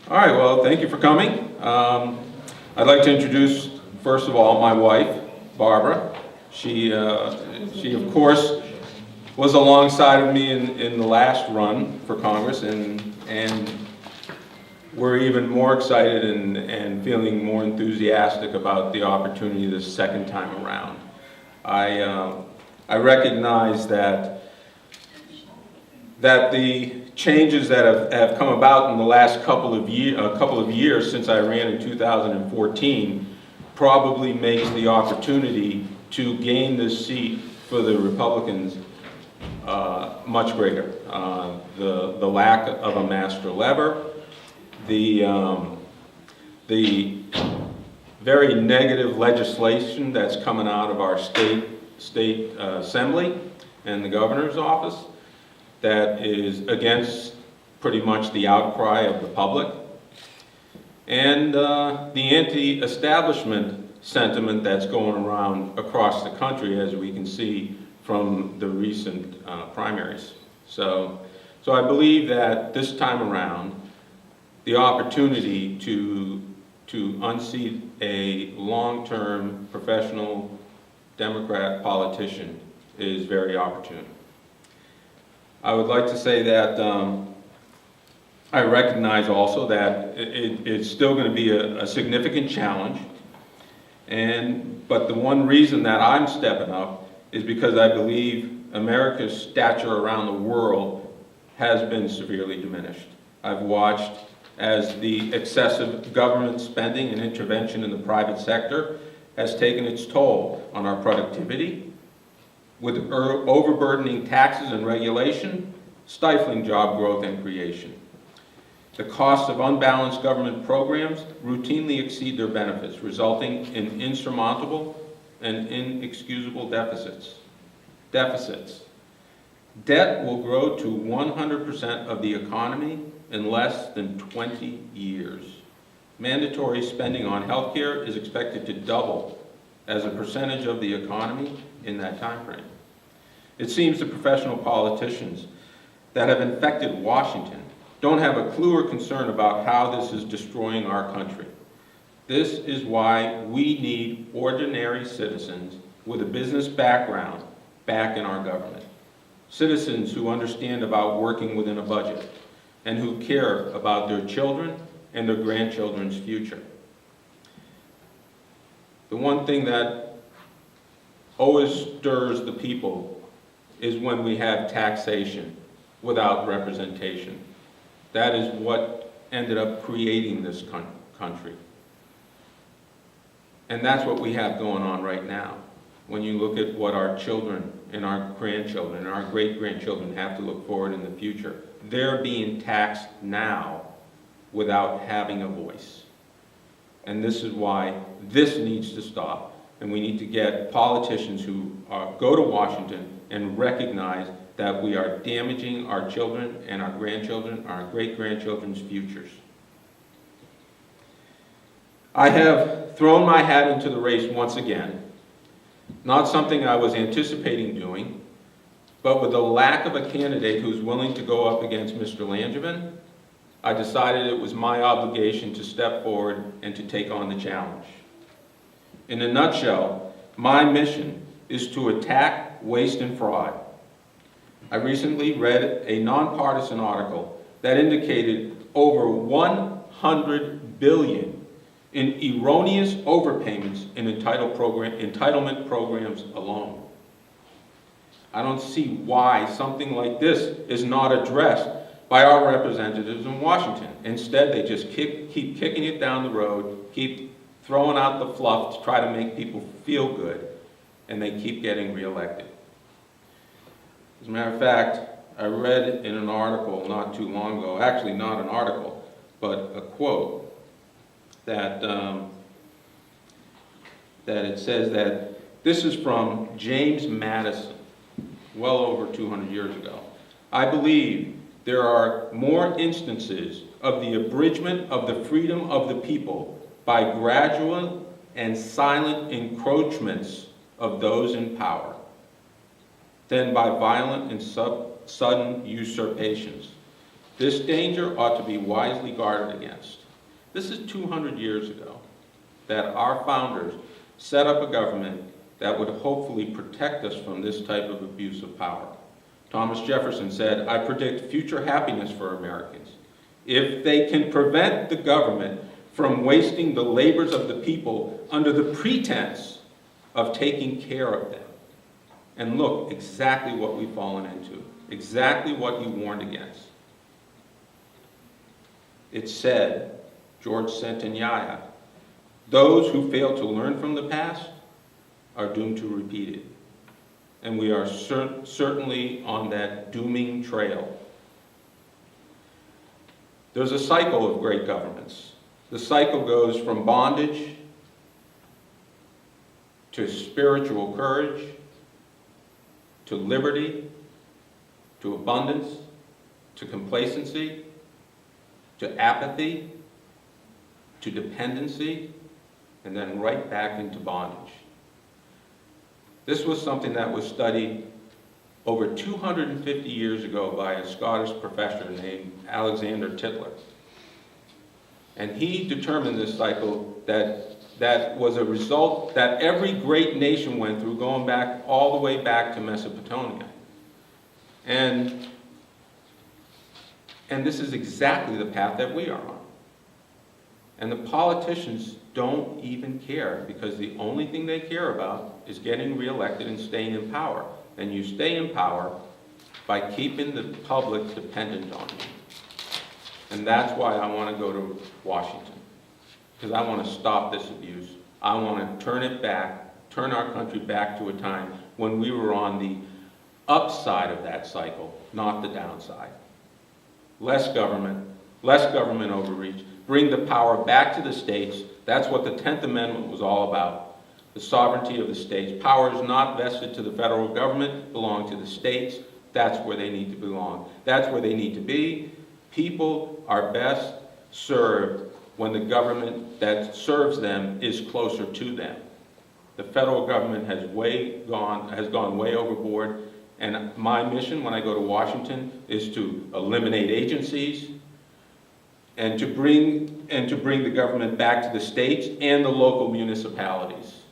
All right, well, thank you for coming. I'd like to introduce, first of all, my wife, Barbara. She of course, was alongside of me in the last run for Congress, and we're even more excited and feeling more enthusiastic about the opportunity this second time around. I recognize that the changes that have come about in the last couple of years since I ran in 2014 probably makes the opportunity to gain this seat for the Republicans much greater. The lack of a master lever, the very negative legislation that's coming out of our state assembly and the governor's office that is against pretty much the outcry of the public, and the anti-establishment sentiment that's going around across the country, as we can see from the recent primaries. So I believe that this time around, the opportunity to unseat a long-term professional Democrat politician is very opportune. I would like to say that I recognize also that it's still going to be a significant challenge, but the one reason that I'm stepping up is because I believe America's stature around the world has been severely diminished. I've watched as the excessive government spending and intervention in the private sector has taken its toll on our productivity, with overburdening taxes and regulation, stifling job growth and creation. The costs of unbalanced government programs routinely exceed their benefits, resulting in insurmountable and inexcusable deficits. Debt will grow to 100% of the economy in less than 20 years. Mandatory spending on healthcare is expected to double as a percentage of the economy in that time frame. It seems the professional politicians that have infected Washington don't have a clue or concern about how this is destroying our country. This is why we need ordinary citizens with a business background back in our government. Citizens who understand about working within a budget and who care about their children and their grandchildren's future. The one thing that always stirs the people is when we have taxation without representation. That is what ended up creating this country. And that's what we have going on right now. When you look at what our children and our grandchildren and our great-grandchildren have to look forward in the future, they're being taxed now without having a voice. And this is why this needs to stop. And we need to get politicians who go to Washington and recognize that we are damaging our children and our grandchildren, our great-grandchildren's futures. I have thrown my hat into the race once again, not something I was anticipating doing, but with the lack of a candidate who's willing to go up against Mr. Langevin, I decided it was my obligation to step forward and to take on the challenge. In a nutshell, my mission is to attack waste and fraud. I recently read a nonpartisan article that indicated over $100 billion in erroneous overpayments in entitlement programs alone. I don't see why something like this is not addressed by our representatives in Washington. Instead, they just keep kicking it down the road, keep throwing out the fluff to try to make people feel good, and they keep getting reelected. As a matter of fact, I read in an article not too long ago, actually not an article, but a quote, that it says that this is from James Madison, well over 200 years ago. I believe there are more instances of the abridgment of the freedom of the people by gradual and silent encroachments of those in power than by violent and sudden usurpations. This danger ought to be wisely guarded against. This is 200 years ago that our founders set up a government that would hopefully protect us from this type of abuse of power. Thomas Jefferson said, "I predict future happiness for Americans if they can prevent the government from wasting the labors of the people under the pretense of taking care of them." And look, exactly what we've fallen into, exactly what he warned against. It said, George Centennial, "Those who fail to learn from the past are doomed to repeat it." And we are certainly on that dooming trail. There's a cycle of great governments. The cycle goes from bondage to spiritual courage, to liberty, to abundance, to complacency, to apathy, to dependency, and then right back into bondage. This was something that was studied over 250 years ago by a Scottish professor named Alexander Tytler. And he determined this cycle that was a result that every great nation went through, going back all the way back to Mesopotamia. And this is exactly the path that we are on. And the politicians don't even care, because the only thing they care about is getting reelected and staying in power. And you stay in power by keeping the public dependent on you. And that's why I want to go to Washington, because I want to stop this abuse. I want to turn it back, turn our country back to a time when we were on the upside of that cycle, not the downside. Less government overreach, bring the power back to the states. That's what the 10th Amendment was all about. The sovereignty of the states. Power is not vested to the federal government, belong to the states. That's where they need to belong. That's where they need to be. People are best served when the government that serves them is closer to them. The federal government has gone way overboard, and my mission when I go to Washington is to eliminate agencies and to bring the government back to the states and the local municipalities.